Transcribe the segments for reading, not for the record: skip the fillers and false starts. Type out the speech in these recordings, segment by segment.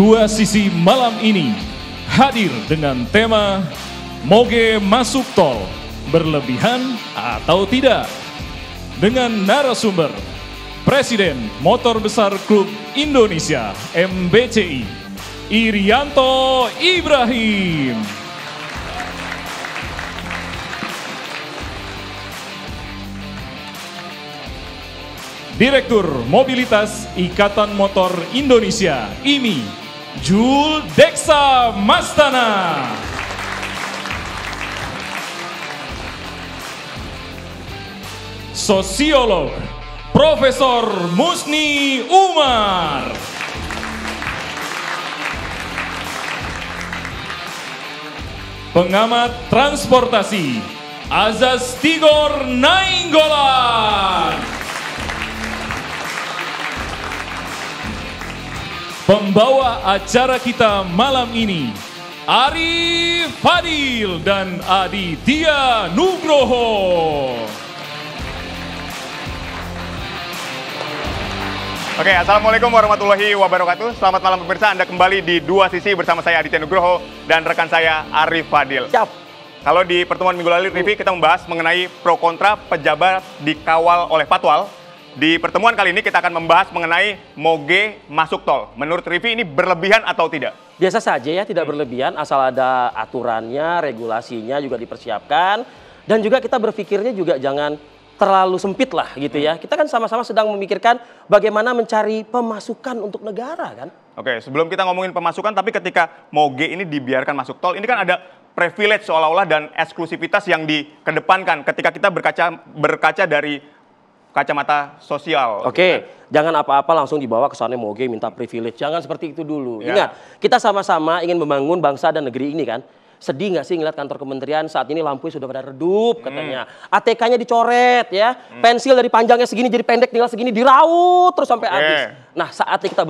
Dua sisi malam ini hadir dengan tema Moge Masuk Tol, berlebihan atau tidak? Dengan narasumber Presiden Motor Besar Klub Indonesia MBCI, Irianto Ibrahim. Direktur Mobilitas Ikatan Motor Indonesia IMI, Jul Deksa Mastana. Sosiolog Profesor Musni Umar. Pengamat transportasi Azaz Tigor Nainggolan. Pembawa acara kita malam ini, Arif Fadil dan Aditya Nugroho. Oke, assalamualaikum warahmatullahi wabarakatuh. Selamat malam pemirsa, Anda kembali di Dua Sisi bersama saya Aditya Nugroho dan rekan saya Arif Fadil. Siap. Kalau di pertemuan minggu lalu, Rivi, kita membahas mengenai pro kontra pejabat dikawal oleh Patwal. Di pertemuan kali ini kita akan membahas mengenai Moge masuk tol. Menurut Rivi ini berlebihan atau tidak? Biasa saja ya, tidak berlebihan asal ada aturannya, regulasinya juga dipersiapkan. Dan juga kita berpikirnya juga jangan terlalu sempit lah gitu ya. Kita kan sama-sama sedang memikirkan bagaimana mencari pemasukan untuk negara kan. Oke, sebelum kita ngomongin pemasukan, tapi ketika Moge ini dibiarkan masuk tol, ini kan ada privilege seolah-olah dan eksklusivitas yang dikedepankan ketika kita berkaca dari kacamata sosial. Oke, jangan apa-apa langsung dibawa ke sana Moge minta privilege. Jangan seperti itu dulu. Ya. Ingat, kita sama-sama ingin membangun bangsa dan negeri ini kan. Sedih nggak sih ngeliat kantor kementerian saat ini lampunya sudah pada redup katanya. ATK-nya dicoret ya. Pensil dari panjangnya segini jadi pendek tinggal segini diraut terus sampai habis. Nah, saatnya kita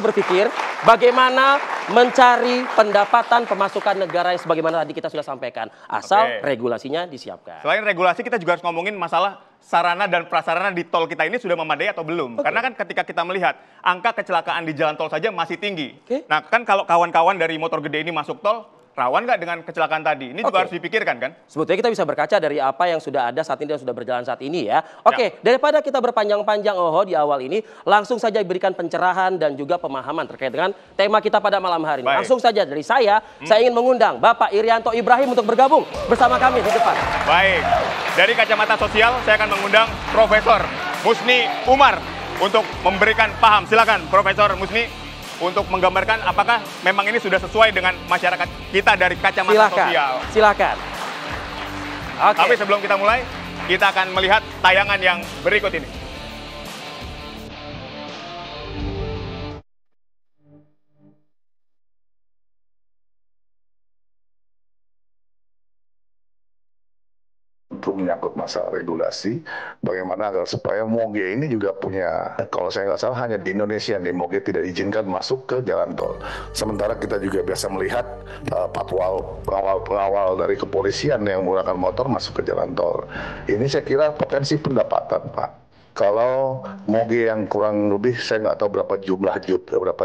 berpikir bagaimana mencari pendapatan pemasukan negara yang sebagaimana tadi kita sudah sampaikan. Asal regulasinya disiapkan. Selain regulasi, kita juga harus ngomongin masalah sarana dan prasarana di tol kita ini sudah memadai atau belum. Karena kan ketika kita melihat angka kecelakaan di jalan tol saja masih tinggi. Nah kan kalau kawan-kawan dari motor gede ini masuk tol, rawan nggak dengan kecelakaan tadi? Ini juga harus dipikirkan kan? Sebetulnya kita bisa berkaca dari apa yang sudah ada saat ini dan sudah berjalan saat ini ya. Oke, daripada kita berpanjang-panjang di awal ini, langsung saja berikan pencerahan dan juga pemahaman terkait dengan tema kita pada malam hari ini. Baik. Langsung saja dari saya ingin mengundang Bapak Irianto Ibrahim untuk bergabung bersama kami di depan. Baik, dari kacamata sosial saya akan mengundang Profesor Musni Umar untuk memberikan paham. Silakan Profesor Musni, untuk menggambarkan apakah memang ini sudah sesuai dengan masyarakat kita dari kacamata sosial. Silakan. Oke. Tapi sebelum kita mulai, kita akan melihat tayangan yang berikut ini. Untuk menyangkut masalah regulasi, bagaimana agar supaya Moge ini juga punya, kalau saya nggak salah hanya di Indonesia nih Moge tidak diizinkan masuk ke jalan tol. Sementara kita juga biasa melihat patwal pengawal dari kepolisian yang menggunakan motor masuk ke jalan tol. Ini saya kira potensi pendapatan, Pak. Kalau Moge yang kurang lebih saya nggak tahu berapa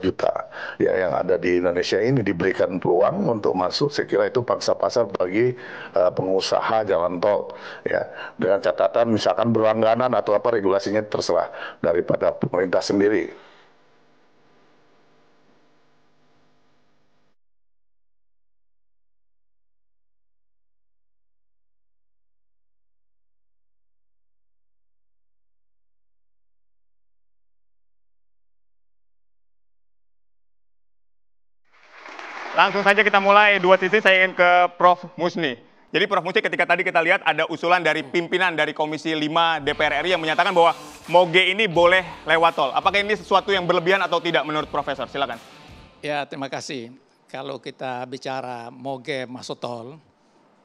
juta ya yang ada di Indonesia ini diberikan peluang untuk masuk, saya kira itu pangsa pasar bagi pengusaha jalan tol ya, dengan catatan misalkan berlangganan atau apa regulasinya terserah daripada pemerintah sendiri. Langsung saja kita mulai Dua Sisi, saya ingin ke Prof. Musni. Jadi Prof. Musni, ketika tadi kita lihat ada usulan dari pimpinan dari Komisi 5 DPR RI yang menyatakan bahwa Moge ini boleh lewat tol. Apakah ini sesuatu yang berlebihan atau tidak menurut Profesor? Silakan. Ya, terima kasih. Kalau kita bicara Moge masuk tol,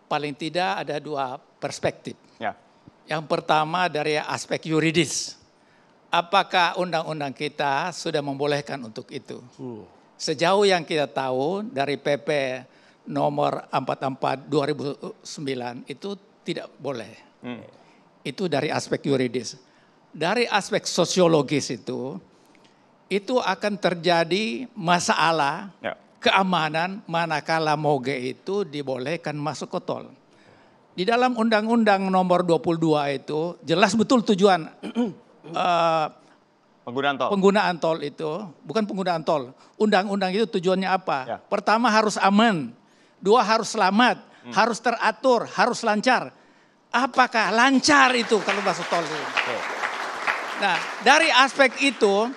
paling tidak ada dua perspektif. Ya. Yang pertama dari aspek yuridis. Apakah undang-undang kita sudah membolehkan untuk itu? Sejauh yang kita tahu dari PP nomor 44 2009 itu tidak boleh. Itu dari aspek yuridis. Dari aspek sosiologis itu itu akan terjadi masalah keamanan manakala moge itu dibolehkan masuk ke tol. Di dalam Undang-Undang nomor 22 itu jelas betul tujuan penggunaan tol itu, bukan penggunaan tol. Undang-undang itu tujuannya apa? Pertama harus aman, dua harus selamat, harus teratur, harus lancar. Apakah lancar itu kalau masuk tol itu? Nah, dari aspek itu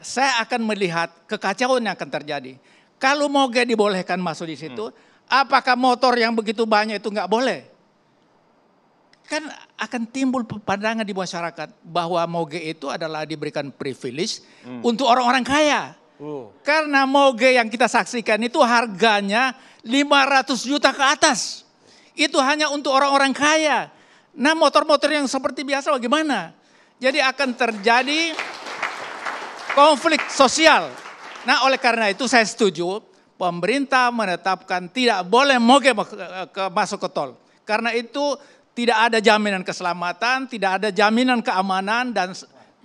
saya akan melihat kekacauan yang akan terjadi. Kalau moge dibolehkan masuk di situ, apakah motor yang begitu banyak itu nggak boleh? Kan akan timbul pandangan di masyarakat bahwa moge itu adalah diberikan privilege untuk orang-orang kaya. Karena moge yang kita saksikan itu harganya 500 juta ke atas. Itu hanya untuk orang-orang kaya. Nah, motor-motor yang seperti biasa bagaimana? Jadi akan terjadi konflik sosial. Nah, oleh karena itu saya setuju pemerintah menetapkan tidak boleh moge masuk ke tol. Karena itu tidak ada jaminan keselamatan, tidak ada jaminan keamanan dan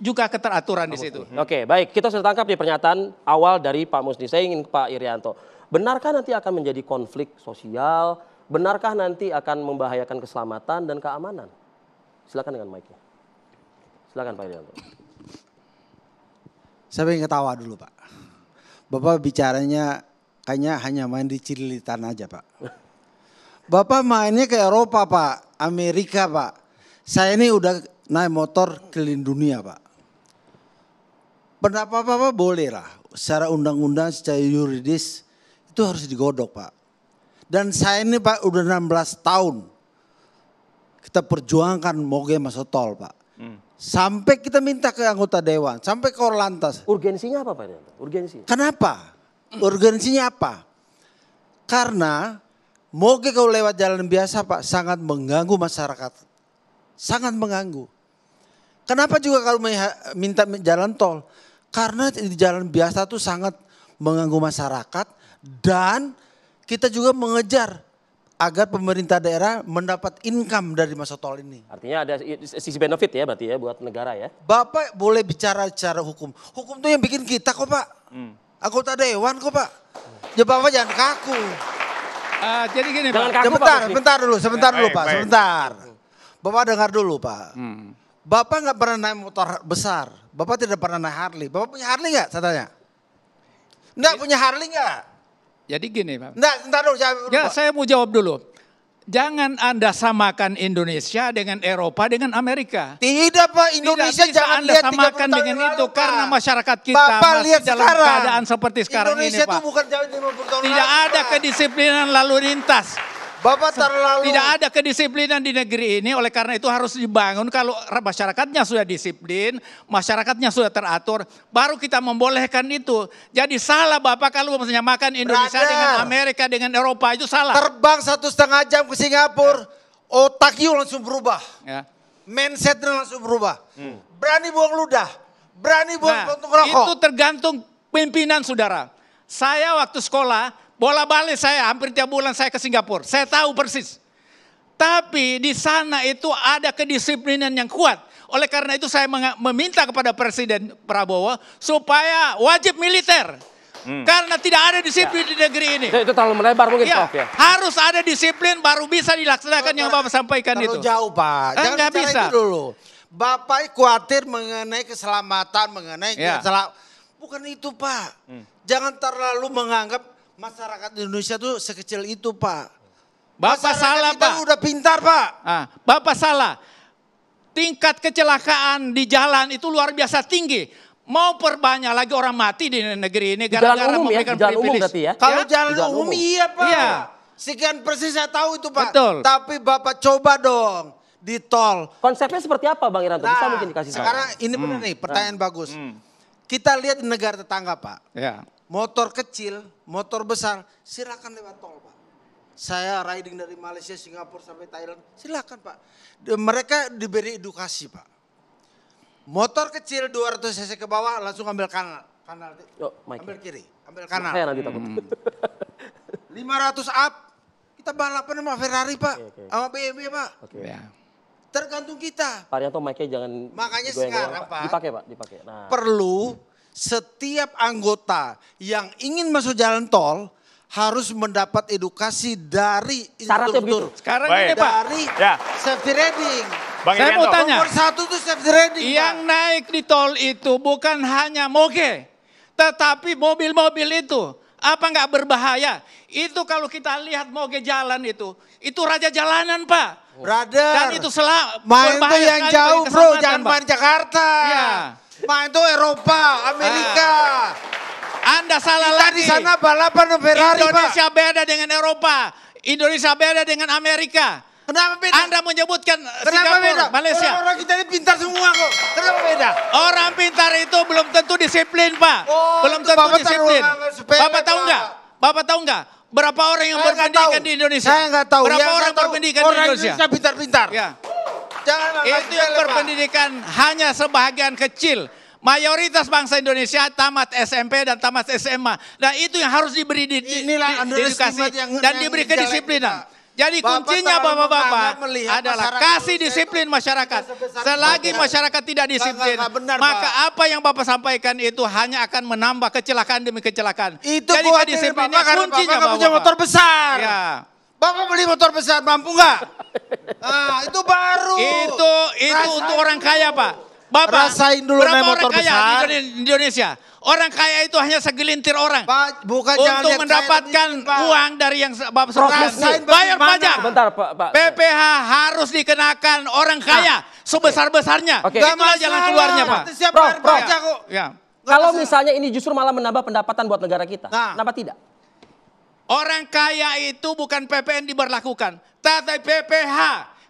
juga keteraturan di situ. Oke, baik. Kita sudah tangkap di pernyataan awal dari Pak Musni. Saya ingin ke Pak Irianto. Benarkah nanti akan menjadi konflik sosial? Benarkah nanti akan membahayakan keselamatan dan keamanan? Silakan dengan mic-nya. Silakan Pak Irianto. Saya pengen ketawa dulu Pak. Bapak bicaranya kayaknya hanya main di Cililitan aja Pak. Bapak mainnya ke Eropa Pak, Amerika Pak. Saya ini udah naik motor keliling dunia Pak. Pendapat Bapak boleh lah. Secara undang-undang, secara yuridis itu harus digodok Pak. Dan saya ini Pak udah 16 tahun kita perjuangkan moge masuk tol Pak. Sampai kita minta ke anggota dewan, sampai ke Orlantas. Urgensinya apa Pak Irianto? Urgensi. Kenapa? Urgensinya apa? Karena moge kalau lewat jalan biasa Pak sangat mengganggu masyarakat. Sangat mengganggu. Kenapa juga kalau minta jalan tol? Karena di jalan biasa itu sangat mengganggu masyarakat dan kita juga mengejar agar pemerintah daerah mendapat income dari masuk tol ini. Artinya ada sisi benefit ya berarti ya buat negara ya. Bapak boleh bicara secara hukum. Hukum itu yang bikin kita kok Pak. Anggota dewan kok Pak. Ya Bapak jangan kaku. Jadi gini Jangan Pak. kaku, Sebentar dulu Baik, Pak, baik. sebentar. Bapak dengar dulu Pak. Bapak nggak pernah naik motor besar. Bapak tidak pernah naik Harley. Bapak punya Harley nggak? Saya tanya. Nggak punya Harley nggak? Jadi gini Pak. Nggak, sebentar dulu. Ya, saya mau jawab dulu. Jangan Anda samakan Indonesia dengan Eropa dengan Amerika. Tidak Pak, Indonesia Tidak bisa jangan Anda lihat 30 samakan tahun dengan yang itu lalu, karena Pak. masyarakat kita Bapak masih lihat dalam sekarang. keadaan seperti sekarang Indonesia ini Pak. itu bukan jauh 50 tahun Tidak lalu, ada Pak. kedisiplinan lalu lintas. Bapak terlalu. Tidak ada kedisiplinan di negeri ini, oleh karena itu harus dibangun. Kalau masyarakatnya sudah disiplin, masyarakatnya sudah teratur, baru kita membolehkan itu. Jadi salah Bapak kalau menyamakan Indonesia Brother. dengan Amerika, dengan Eropa, itu salah. Terbang 1,5 jam ke Singapura, otak you langsung berubah. Ya. Mindsetnya langsung berubah. Berani buang ludah, berani buang Nah, puntung rokok. itu tergantung pimpinan saudara. Saya waktu sekolah, bola balik saya hampir tiap bulan saya ke Singapura. Saya tahu persis. Tapi di sana itu ada kedisiplinan yang kuat. Oleh karena itu saya meminta kepada Presiden Prabowo supaya wajib militer. Karena tidak ada disiplin di negeri ini. Itu terlalu melebar mungkin Ya, Prof ya. harus ada disiplin baru bisa dilaksanakan yang Bapak sampaikan Terlalu itu. jauh Pak, jangan Nggak bicara bisa. itu dulu. Bapak khawatir mengenai keselamatan, mengenai Ya. bukan itu Pak. Jangan terlalu menganggap masyarakat Indonesia tuh sekecil itu Pak. Bapak Masyarakat salah kita Pak. udah pintar Pak. Bapak salah. Tingkat kecelakaan di jalan itu luar biasa tinggi. Mau perbanyak lagi orang mati di negeri ini Di jalan gara-gara umum ya, memberikan di jalan umum privilege. berarti ya. Kalau Ya? jalan Di jalan umum umum. iya Pak. Iya. Sekian persen saya tahu itu Pak. Betul. Tapi Bapak coba dong di tol. Konsepnya seperti apa Bang Irianto? Bisa Nah, mungkin dikasih tahu. sekarang ini benar nih pertanyaan bagus. Kita lihat di negara tetangga Pak. Ya. Motor kecil, motor besar, silakan lewat tol Pak. Saya riding dari Malaysia, Singapura sampai Thailand, silakan Pak. Mereka diberi edukasi Pak. Motor kecil 200 cc ke bawah langsung ambil kanan. Yuk, Mike. Ambil kiri, ambil kanan. Saya nanti takut. 500 up, kita balapan sama Ferrari Pak, Oke. sama BMW Pak. Oke. Ya. Tergantung kita. Pak Irianto mic-nya jangan Makanya digoyang-goyang, sekarang, Pak. Dipakai Pak, dipakai. Nah. Perlu setiap anggota yang ingin masuk jalan tol harus mendapat edukasi dari Syaratnya instruktur. begitu. Sekarang Baik. ini Pak, Dari Ya. safety riding. Bang Saya mau Irianto. tanya. Nomor 1 itu safety riding. yang Pak. naik di tol itu bukan hanya moge, tetapi mobil-mobil itu apa nggak berbahaya? Itu kalau kita lihat moge jalan itu raja jalanan Pak. Brother. Dan itu Main tuh yang sekali jauh bagi bro, keselamatan, jangan Pak. main Jakarta. Iya. Main tuh Eropa, Amerika. Anda salah Kita lagi. di sana balapan Ferrari Indonesia Pak. beda dengan Eropa. Indonesia beda dengan Amerika. Kenapa beda? Anda menyebutkan Kenapa Singapura, beda? Malaysia. Orang kita ini pintar semua kok. Kenapa beda? Orang pintar itu belum tentu disiplin, Pak. Oh, Belum itu tentu Bapak disiplin. taruh sepele, Bapak tahu Pak. nggak? Bapak tahu nggak? Berapa orang yang Saya nggak berpendidikan tahu. di Indonesia? Saya nggak tahu. Berapa Yang orang saya tahu, berpendidikan di orang Indonesia? pintar-pintar. Ya. Jangan Itu yang berpendidikan hanya sebagian kecil. Mayoritas bangsa Indonesia tamat SMP dan tamat SMA. Nah itu yang harus diberi Inilah edukasi underestimate yang- dan yang diberi jelek, kedisiplinan. Pak. Jadi Bapak kuncinya terlalu bapak-bapak menganggap melihat adalah masyarakat kasih Indonesia disiplin itu masyarakat. sebesar Selagi itu. masyarakat tidak disiplin, Nggak benar, maka Pak. apa yang bapak sampaikan itu hanya akan menambah kecelakaan demi kecelakaan. Itu Jadi khawatir kedisiplinnya Bapak karena kuncinya Bapak nggak punya motor besar. Ya. Bapak beli motor besar, mampu nggak? Nah, itu baru. Itu Rasain untuk orang dulu. kaya, Pak. Bapak, Rasain dulu berapa naik orang motor kaya besar. di Indonesia? Orang kaya itu hanya segelintir orang. Pak, bukan jangan Untuk lihat mendapatkan kaya miskin, Pak. uang dari yang Bapak Prof, sebutkan. rasain Bayar bagaimana. pajak. Sebentar Pak. PPH harus dikenakan orang kaya sebesar-besarnya. Oke. Itulah jalan keluarnya, Pak. Siapa Prof, bayar Prof. pajak kok? Ya. Kalau misalnya ini justru malah menambah pendapatan buat negara kita, Nah. kenapa tidak? Orang kaya itu bukan PPN diberlakukan, tapi PPH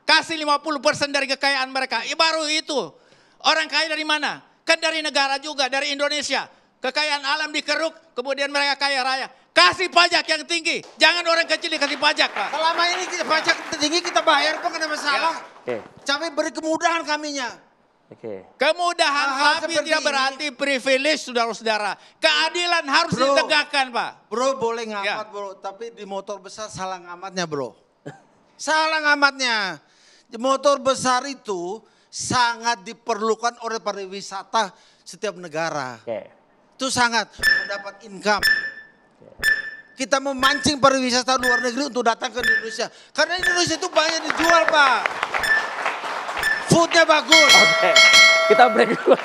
kasih 50% dari kekayaan mereka. Baru itu. Orang kaya dari mana? Kan dari negara juga, dari Indonesia. Kekayaan alam dikeruk, kemudian mereka kaya raya. Kasih pajak yang tinggi. Jangan orang kecil dikasih pajak, Pak. Selama ini kita pajak tinggi kita bayar kok, nggak ada masalah. Oke. Tapi beri kemudahan kaminya. Oke. Kemudahan Hal-hal tapi seperti tidak ini. berarti privilege, saudara-saudara. Keadilan harus Bro. ditegakkan, Pak. Bro boleh Ya. ngamat bro, tapi di motor besar salah ngamatnya bro. Salah ngamatnya. Di motor besar itu sangat diperlukan oleh pariwisata setiap negara. Oke. Itu sangat mendapat income. Kita memancing pariwisata luar negeri untuk datang ke Indonesia. Karena Indonesia itu banyak dijual Pak. Foodnya bagus. Oke. Kita break dulu.